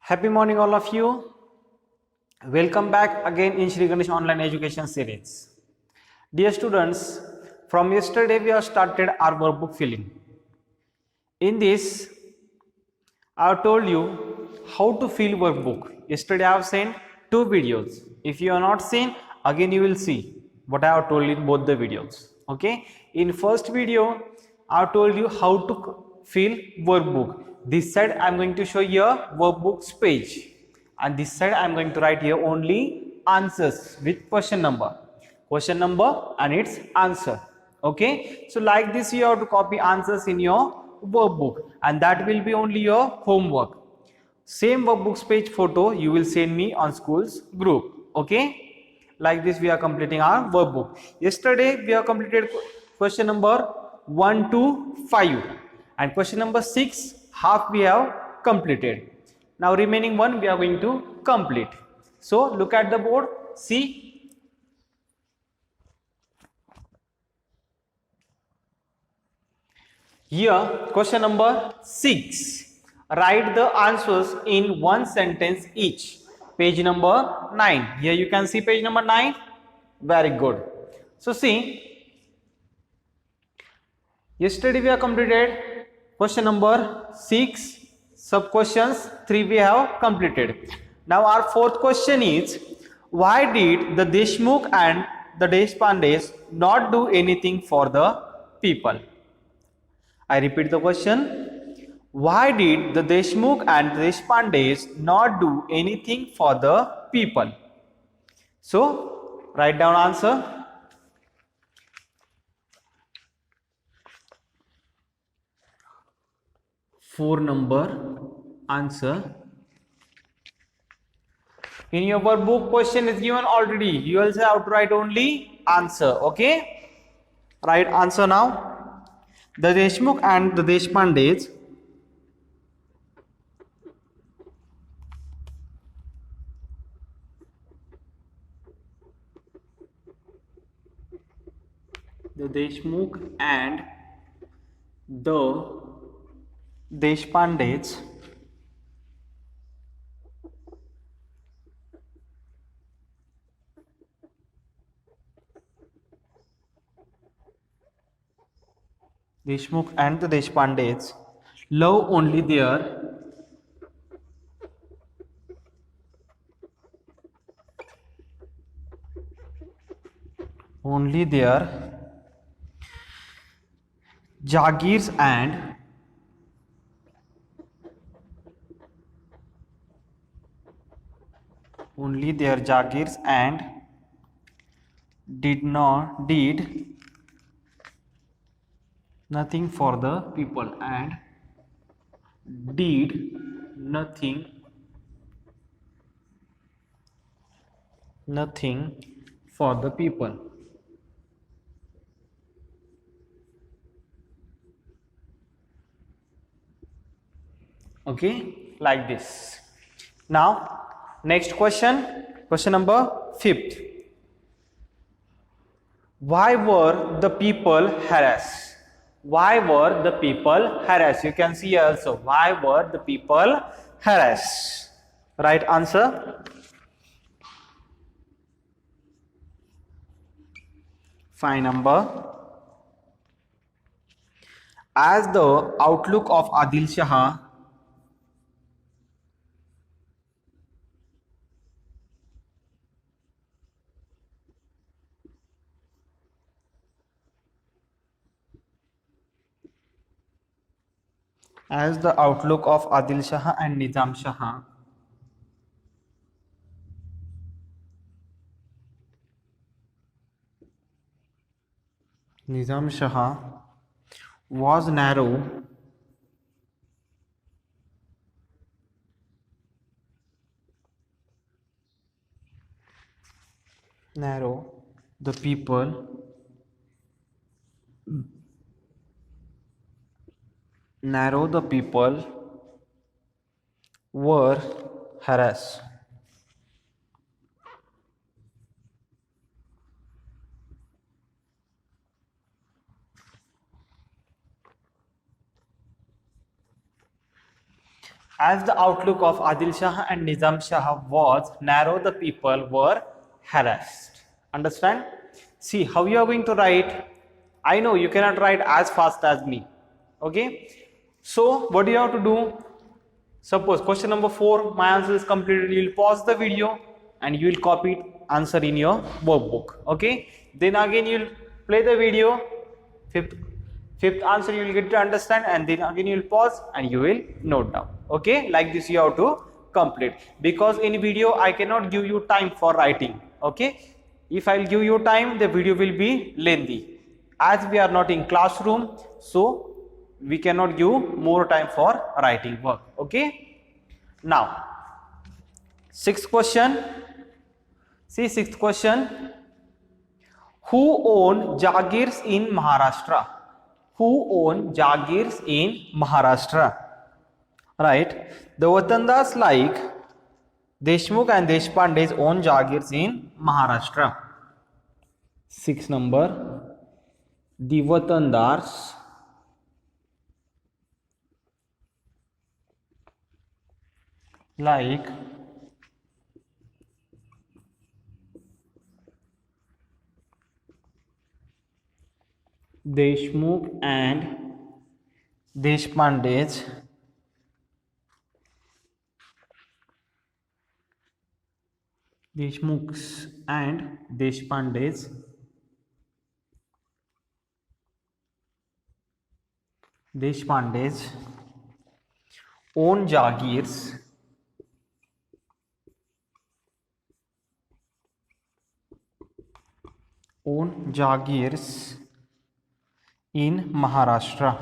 Happy morning, all of you. Welcome back again in Shri Ganesh Online Education Series. Dear students, from yesterday we have started our workbook filling. In this, I have told you how to fill workbook. Yesterday I have sent two videos. If you are not seen, again you will see what I have told in both the videos. Okay. In first video, I have told you how to fill workbook. This side I am going to show you a workbooks page, and this side I am going to write here only answers with question number and its answer. Okay, so like this you have to copy answers in your workbook, and that will be only your homework. Same workbooks page photo you will send me on school's group. Okay, like this we are completing our workbook. Yesterday we have completed question number 1 to 5, and question number 6 half we have completed. Now remaining one we are going to complete. So look at the board, see. Here, question number 6. Write the answers in one sentence each. Page number 9. Here you can see page number 9. Very good. So see, yesterday we have completed question number 6. Sub questions 3 we have completed. Now our fourth question is, why did the Deshmukh and the Deshpandes not do anything for the people? I repeat the question. Why did the Deshmukh and Deshpandes not do anything for the people? So, write down answer. Four number answer. In your workbook, question is given already. You also have to write only answer. Okay? Write answer now. The Deshmukh and the Deshpandes and the Deshpandes and the Deshpandes love only their Jagirs and did nothing for the people and did nothing for the people. Okay, like this. Now, next question number 5. Why were the people harassed? Why were the people harassed? You can see also, why were the people harassed? Right answer. Fine number. As the outlook of Adil Shah and Nizam Shah was narrow, the people were harassed. As the outlook of Adil Shah and Nizam Shah was narrow, the people were harassed. Understand? See how you are going to write. I know you cannot write as fast as me. Okay? So what do you have to do? Suppose question number 4, my answer is completed. You will pause the video and you will copy answer in your workbook. Okay? Then again you will play the video. Fifth answer you will get to understand, and then again you will pause and you will note down. Okay, like this you have to complete, because in video I cannot give you time for writing. Okay, if I will give you time, the video will be lengthy. As we are not in classroom, so we cannot give more time for writing work. Okay, now sixth question. See, sixth question. Who owned Jagirs in Maharashtra? Who owned Jagirs in Maharashtra? Right. The Vatandas like Deshmukh and Deshpande's own Jagirs in Maharashtra. 6 number. The Vatandars like Deshmukh and Deshpande's Deshmukh's and Deshpande's own Jagirs in Maharashtra.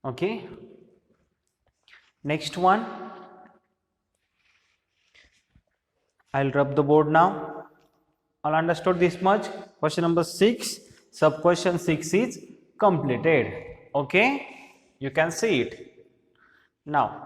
Okay. Next one. I'll rub the board now. All understood this much? Question number 6, sub question 6 is completed. Okay, you can see it now.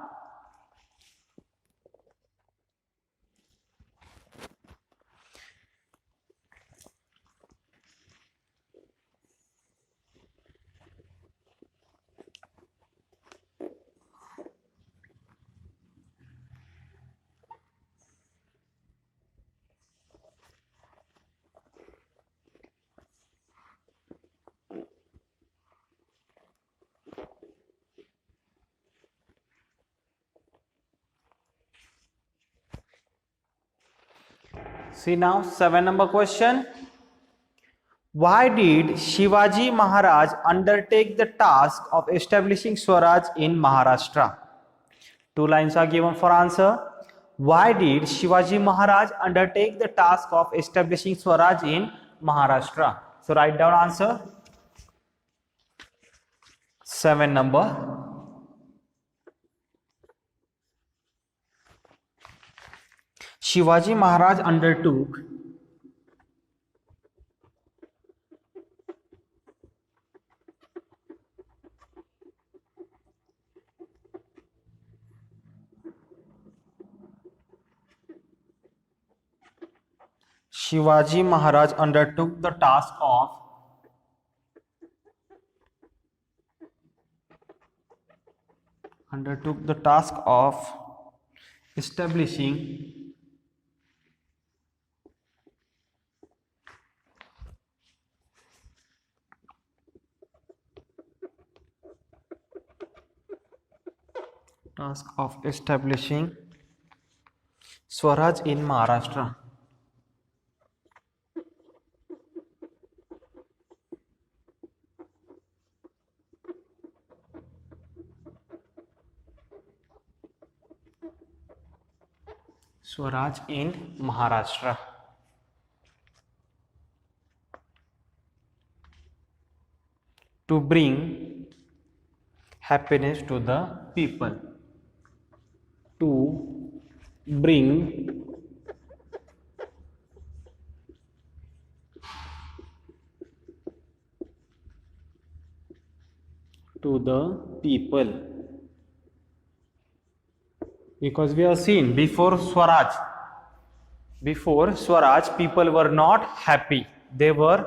See now, 7 number question. Why did Shivaji Maharaj undertake the task of establishing Swaraj in Maharashtra? 2 lines are given for answer. Why did Shivaji Maharaj undertake the task of establishing Swaraj in Maharashtra? So write down answer. 7 number. Shivaji Maharaj undertook the task of establishing Swaraj in Maharashtra. Swaraj in Maharashtra. To bring happiness to the people. To bring to the people. Because we have seen before Swaraj, Before Swaraj, people were not happy. They were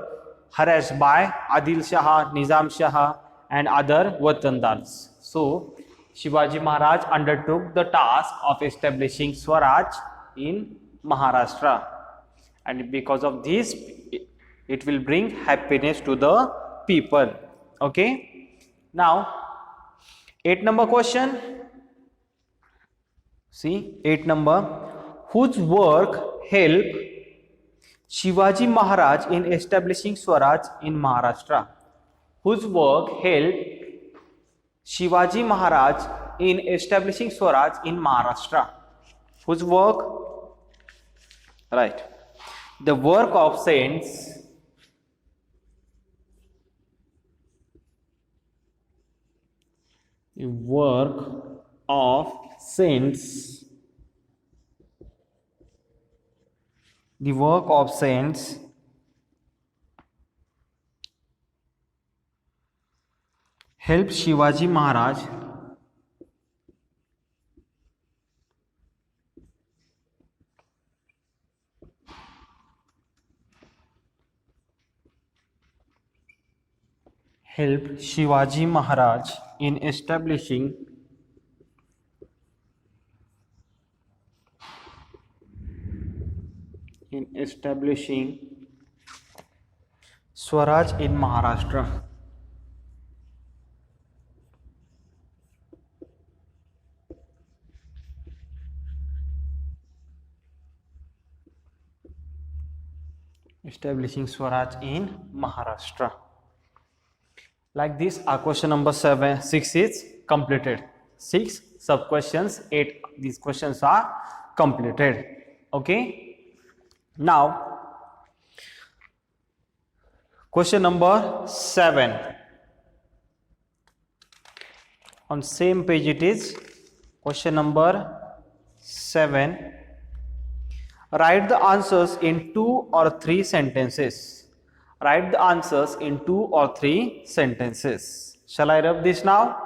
harassed by Adil Shah, Nizam Shah, and other Watandars. So, Shivaji Maharaj undertook the task of establishing Swaraj in Maharashtra, and because of this, it will bring happiness to the people. Okay. Now, 8 number question. See, 8 number. Whose work helped Shivaji Maharaj in establishing Swaraj in Maharashtra? Whose work helped Shivaji Maharaj in establishing Swaraj in Maharashtra? Whose work? Right. The work of saints. The work of saints. The work of saints helped Shivaji Maharaj in establishing Swaraj in Maharashtra. Establishing Swaraj in Maharashtra. Like this, our question number 6 is completed. 6 sub questions, 8 these questions are completed. Okay. Now, question number 7. On same page it is. Question number 7. Write the answers in 2 or 3 sentences. Write the answers in 2 or 3 sentences. Shall I rub this now?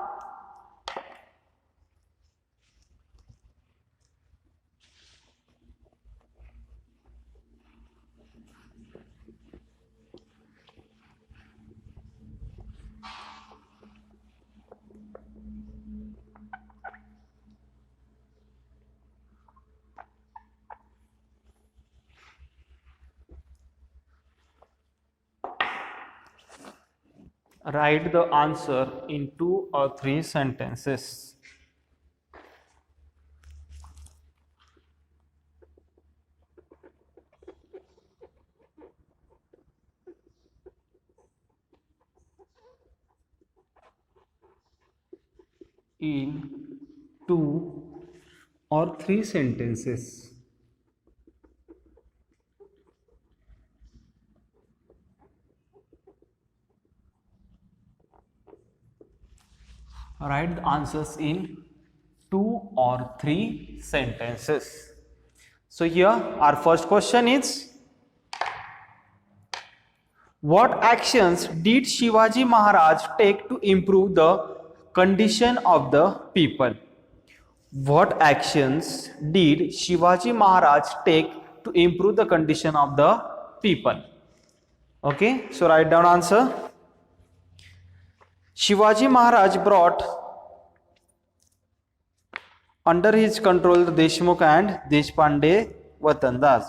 Write the answer in 2 or 3 sentences. In 2 or 3 sentences. Write the answers in 2 or 3 sentences. So here our first question is, what actions did Shivaji Maharaj take to improve the condition of the people? What actions did Shivaji Maharaj take to improve the condition of the people? Okay, so write down answer. Shivaji Maharaj brought under his control the Deshmukh and Deshpande Watandas.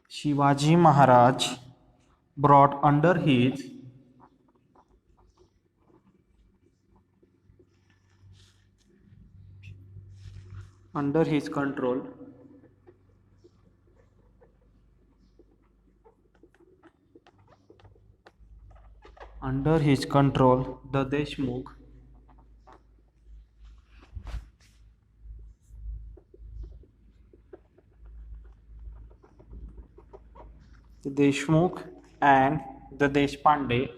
Shivaji Maharaj brought under his control the Deshmukh and the Deshpande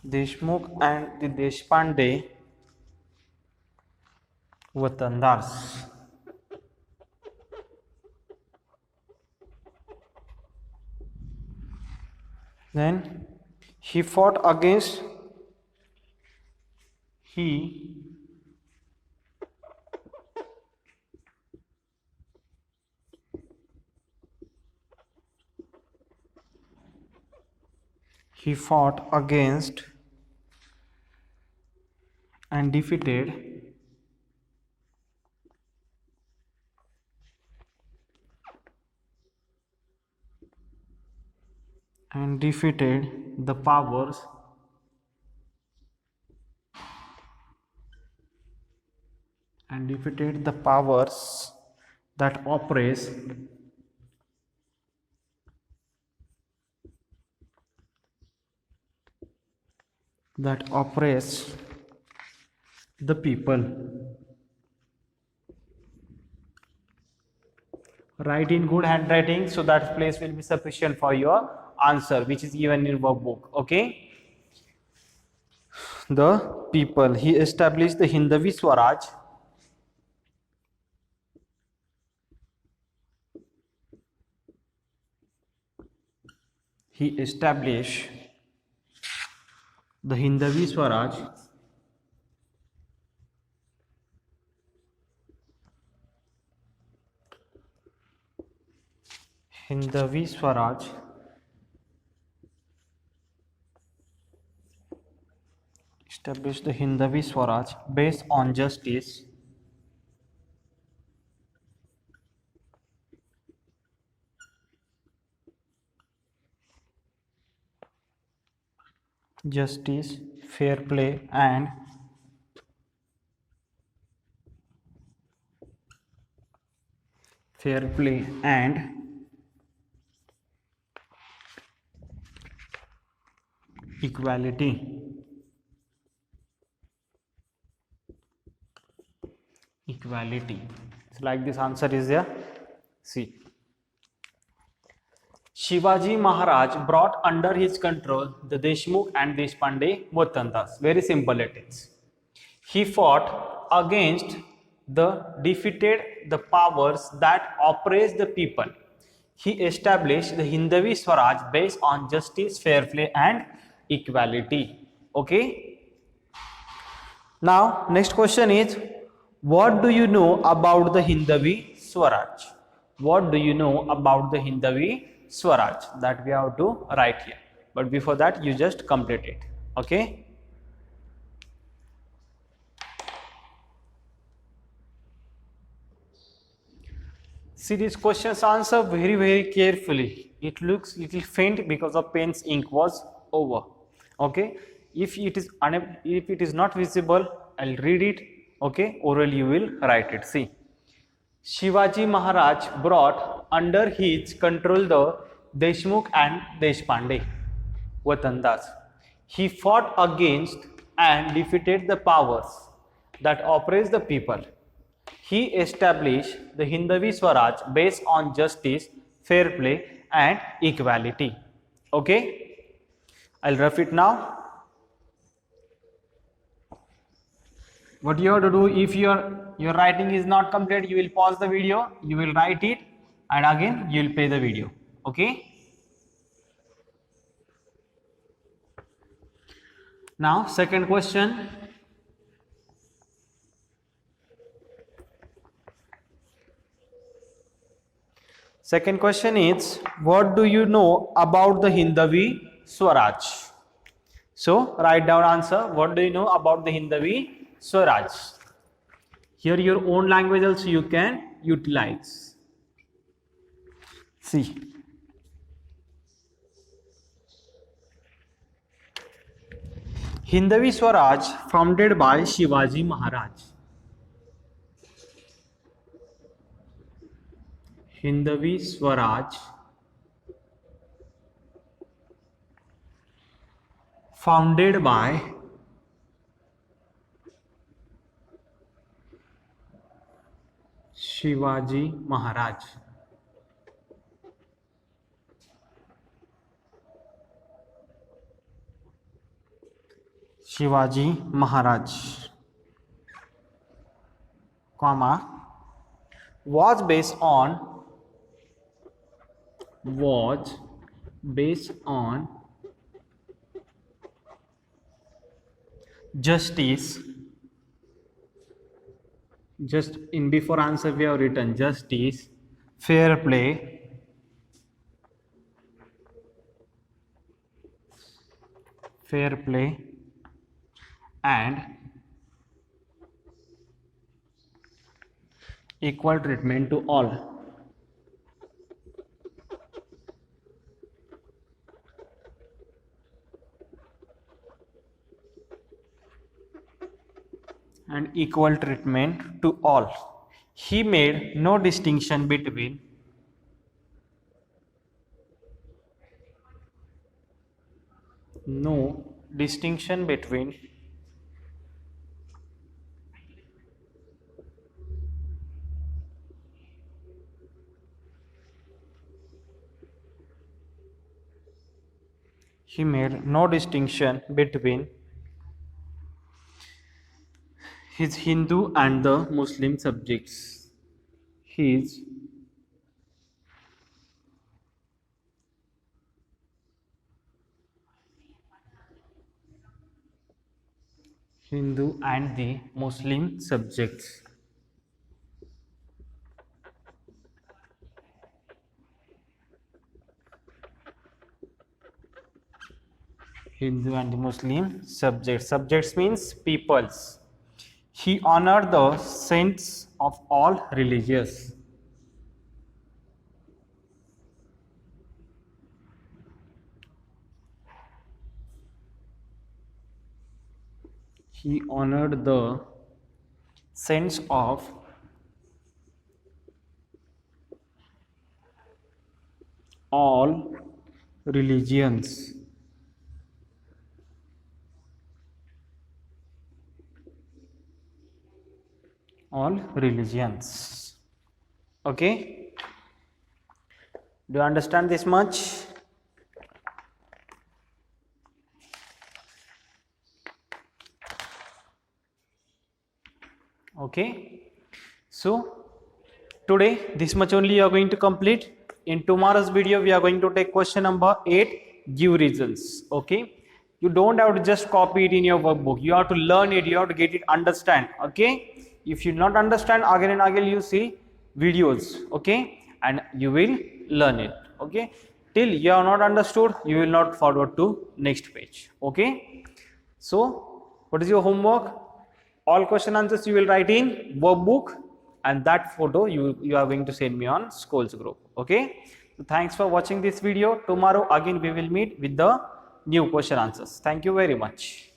Deshmukh and the Deshpande वतनदार्स. Then he fought against he fought against and defeated the powers that oppress the people. Write in good handwriting, so that place will be sufficient for your answer, which is given in workbook. Okay. The people. He established the Hindavi Swaraj. He established the Hindavi Swaraj established the Hindavi Swaraj based on justice, fair play and equality. So like this answer is there. See, Shivaji Maharaj brought under his control the Deshmukh and Deshpande Vatandas. Very simple it is. He fought against defeated the powers that oppress the people. He established the Hindavi Swaraj based on justice, fair play and equality. Okay. Now next question is, what do you know about the Hindavi Swaraj? What do you know about the Hindavi Swaraj? That we have to write here. But before that, you just complete it. Okay. See these questions answer very carefully. It looks little faint because of pen's ink was over. Okay. If it is not visible, I'll read it. Okay. Orally you will write it. See. Shivaji Maharaj brought under his control the Deshmukh and Deshpande Vatandas. He fought against and defeated the powers that oppress the people. He established the Hindavi Swaraj based on justice, fair play and equality. Okay, I'll rough it now. What you have to do, if your writing is not complete, you will pause the video, you will write it and again you will play the video. Okay. Now second question. Second question is, what do you know about the Hindavi Swaraj? So write down answer. What do you know about the Hindavi Swaraj? Here your own language also you can utilize. See. Hindavi Swaraj founded by Shivaji Maharaj. Hindavi Swaraj founded by Shivaji Maharaj. Shivaji Maharaj, comma, was based on justice. Just in before answer we have written justice, fair play, and equal treatment to all. And equal treatment to all. He made no distinction between his Hindu and the Muslim subjects. His Hindu and the Muslim subjects. Hindu and the Muslim subjects. Subjects means peoples. He honored the saints of all religions. He honored the saints of all religions. All religions. Okay? Do you understand this much? Okay, so today this much only you are going to complete. In tomorrow's video we are going to take question number 8, give reasons. Okay, you don't have to just copy it in your workbook, you have to learn it, you have to get it, understand. Okay, if you not understand, again and again you see videos, okay, and you will learn it. Okay, till you have not understood, you will not forward to next page. Okay, so what is your homework? All question answers you will write in workbook, and that photo you are going to send me on schools group. Okay, so thanks for watching this video. Tomorrow again we will meet with the new question answers. Thank you very much.